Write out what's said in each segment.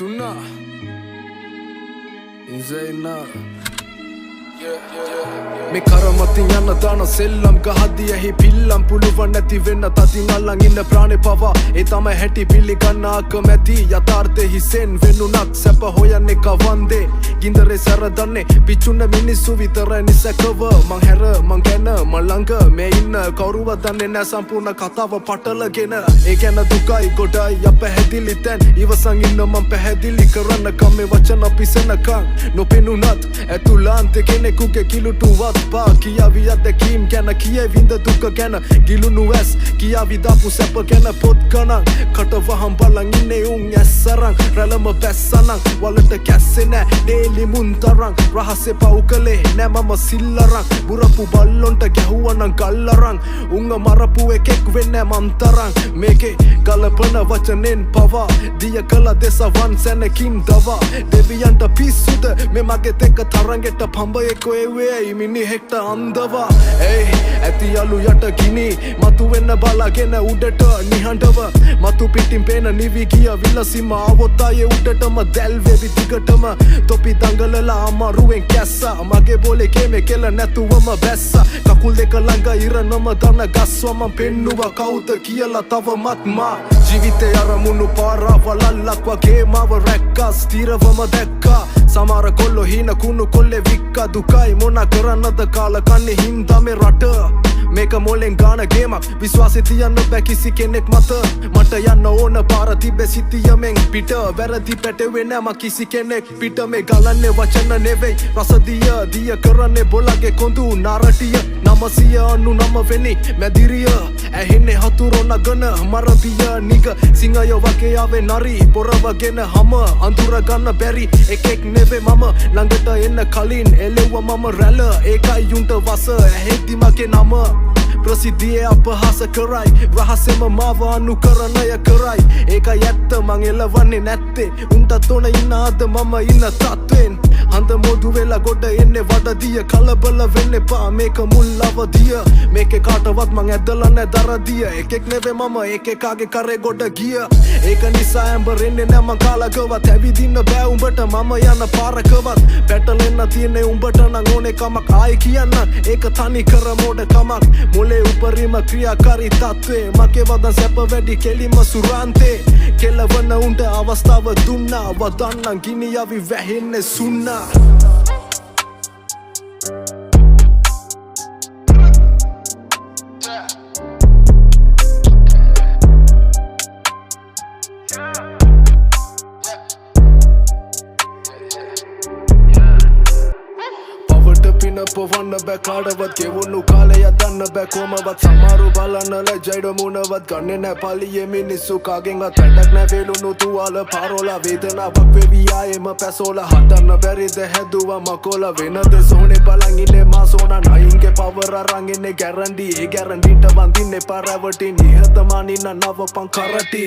Sunna Inzaina Me karamatin yanna dana sellam gahadiya hi pillam puluwan nathi wenna tatin allan inna prane pawa e tama häti piliganna akamati yatharthe hisen venunak sapa hoyanne kawande gindare saradanne pichunna minissu vitara nisakawa man hera man gena man langa me inna kawruwa danne na sampurna kathawa patalagena e gena dukai godai apahedili tan iwasan inna man pahedili karanna kamme wachana pisenakan nopinunat ඇතුලාන්තෙ කෙනෙකුගේ කිලුටුවත් පා කියාවි අත්දැකීම් ගැන කියවිඳ දුක ගැන ගිලුණු ඇස් කියාවි දාපු සැප ගැන පොත් ගණන් කටවහම් බලන් ඉන්නේ උන් ඇස්සරන් රැළම පැස්සනන් වලට කැස්සේ නෑ ඩේලි මුන් තරන් රහසේ පව් කළේ නෑ මම සිල්ලරන් බුරපු බල්ලොන්ට ගැහුවනම් ගල්ලරන් උන්ව මරපු එකෙක් වෙන්නේ මන් තරන් මේකේ ගලපන වචනෙන් පවා දිය කළ දෙසවන් සැනකින් දවා දෙවියන්ට පිස්සුද මේ මගේ තෙක තරගෙට පඹයෙකෝ එවේ මිනිහෙක්ට අන්දවා ඒ ඇති යලු යට ගිනි මතු වෙන්න බලාගෙන උඩට නිහඬව මතු පිටින් පේන නිවි ගිය විලසිම ආවොත් ආයේ උඩටම දැල් වෙවි දිගටම තොපි දඟලලා අමාරුවෙන් කැස්සා මගේ බෝලේ කේමේ කෙල නැතුවම බැස්සා කකුල් දෙක ළඟ ඉරනම දන ගස්වා මම පෙන්නුවා කවුද කියලා තවමත් මා ජීවිතේ අරමුණු පාරවලල්ලක් වගේ මාව රැක්කා ස්ථිරවම දැක්කා සමහර කොල්ලෝ හීන කුණු කොල්ලේ වික්කා දුකයි මොනා කරන්නද කාලා කන්නේ හින්දා මේ රට මේක මොලෙන් ගාන ගේමක් විශ්වාසෙ තියන්න බෑ කිසි කෙනෙක් මත මට යන්න ඕන පාර තිබ්බේ සිතියමෙන් පිට වැරදි පැටවෙන්නේ නෑ මම කිසි කෙනෙක් පිට මේ ගලන්නේ වචන නෙවෙයි රසදිය දිය කරන්නේ බොලගේ කොඳු නාරටිය 999 වෙනි මැදිරිය ඇහෙන්නේ හතුරෝ නගන මරදිය නිග සිංහය වගේ ආවේ නරි පොරවගෙන හැම අඳුර ගන්න බැරි එකෙක් නෙවෙයි මම ළඟට එන්න කලින් එළෙව්වා මම රැළ ඒකයි යුන්ට වස ඇහෙද්දි මගේ නම ප්‍රසිද්ධියේ අපහාස කරයි රහසෙම මාව අනුකරණය කරයි ඒකයි ඇත්ත මං එළවන්නේ නැත්තේ උන්ටත් ඕන ඉන්න අද මම ඉන්න තත්වෙන් හඳ මොදු වෙලා ගොඩ එන්නේ වඩදිය කලබල වෙන්න එපා මේක මුල් අවදිය මේකේ කාටවත් මං ඇදලා නැ දරදිය එකෙක් නෙවෙයි මම එකෙකාගේ කරේ ගොඩ ගිය ඒක නිසා ඇඹරෙන්නේ නැ මං කාලකවත් ඇවිදින්න බෑ උඹට මම යන පාරකවත් පැටලෙන්න තියෙන්නේ උඹට නම් ඕනේ කමක් ආයි කියන්න ඒක තනි කර මොඩ කමක් මුලේ උපරිම ක්‍රියාකාරී තත්ත්වේ මගේ වදන් සැප වැඩි කෙලිම සුරාන්තේ කෙලවන උන්ට අවස්ථාව දුන්නා වදන්නම් ගිනි යවි වැහෙන්නේ සුන්නා පොවන්න බෑ කාඩවත් ගෙවුණු කාලය දන්න බෑ කොමවත් සමහරු බලන්න ලැජ්ජයිඩ මුණවත් ගන්නේ නෑ පලියේ මිනිස්සු කාගෙන්වත් වැඩක් නෑ වේලුණු තුවාල පාරෝලා වේදනාවක් වෙවි ආයෙම පැසෝලා හදන්න බැරිද හැදුවා මකොල වෙනද සෝනේ බලන් ඉන්නේ මා සෝනා නයින්ගේ පවර අරන් ඉන්නේ ගැරන්ඩි ඒ ගැරන්ඩිට වඳින්නේ පාරවටින් නිහතමානී නවපන් කරටි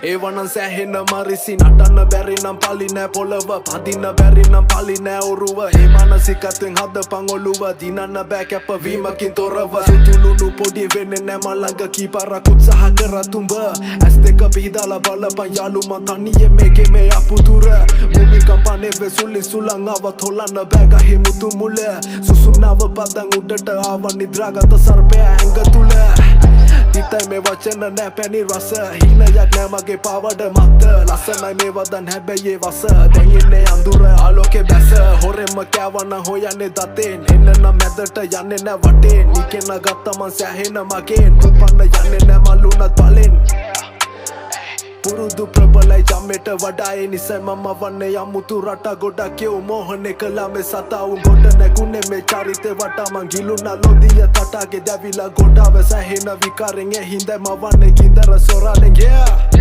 ඒවනම් සෑහෙන මරිසි නටන්න බැරි නම් පලි නෑ පොළව පදින්න බැරි නම් පලි නෑ ඔරුව ඒ මානසිකත්වෙන් හදපන් ඔළුව දිනන්න බෑ කැපවීමකින් තොරව සුතුලුණු පොඩි වෙන්නේ නෑ මලඟ කීපාරක් උත්සාහ කරත් උඹ ඇස් දෙක පිහදාලා බලපන් යාළු මං තනියෙන් මේකේ මේ අපුතුර භූමිකම්පනේ වෙසුලි සුළං ආවත් හොලන්න බෑ ගහේ මුතු මුල සුසුම්නාව පදන් උඩට ආව නිද්‍රාගත සර්පය ඇඟ තුල දිතයි මේ වචන නෑ පැණි රස හිනයක් නෑ මගේ පාවඩ මත ලස්සනයි මේ වදන් හැබැයි ඒ වස දැන් ඉන්නේ අඳුර ආලෝකේ බැස හොරෙම කෑවනම් හොයන්නේ දතෙන් එන්න නම් මැදට යන්නේ නෑ වටේ නිකෙන ගත්ත මං සෑහෙන මගෙන් උපන්න යන්නේ නෑ මලුණත් බලෙන් පුරුදු ප්‍රබලයි ජම්මෙට වඩා ඒ නිසා මම වන්නේ යමුතු රට ගොඩක් යෝ මොහොනේ කළා මේ සතා උන් ගොඩ නැගුනේ මේ චරිතේ වටා මං ගිලුණා ලොදිය තටාගේ දැවිලා ගොඩාව සැහෙන විකාරෙන් ඒ හින්දා මම වන්නේ කින්දර සොරාලෙන් yeah